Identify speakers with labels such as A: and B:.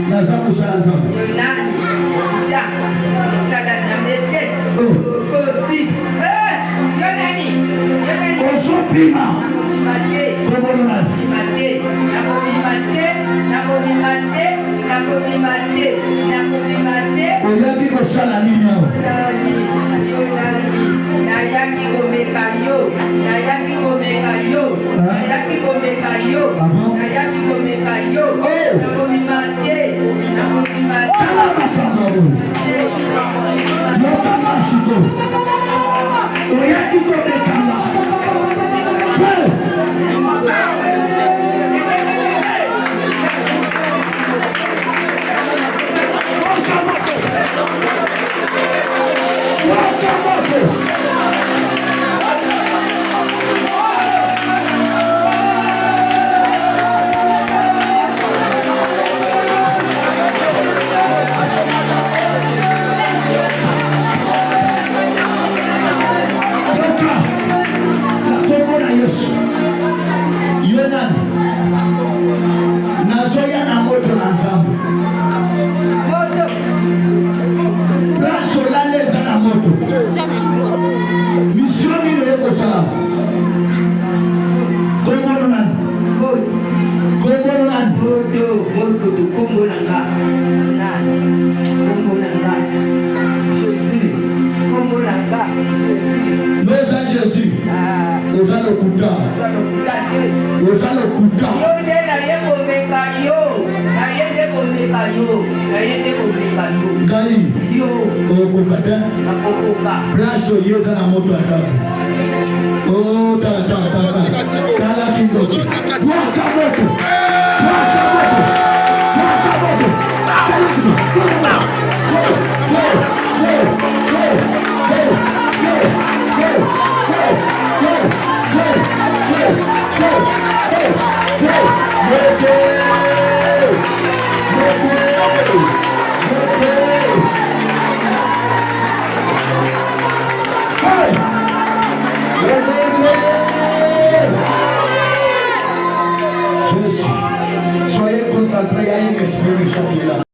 A: Nazamu sana.
B: Nani? Ya. Sada namete. Kosi. Yonani. Yonani.
A: Osopima.
B: Mate.
A: Kobolona.
B: Mate.
A: Oyaki kosala nini awa?
B: Nayaki komeka yo. Nazoya na moto na nzambe. Plaso laleza na moto. Misioni ndio yako salama. Kombono nani? Kombono nani? Moto kombo nanga. Nani? Kombo nanga. Jésus. Kombo nanga. Noza Jésus. Ozalo kuta. Ozalo kuta. Ngali okokata plaso yeza na moto azabu. Oh ta kala kingo. Waka moto.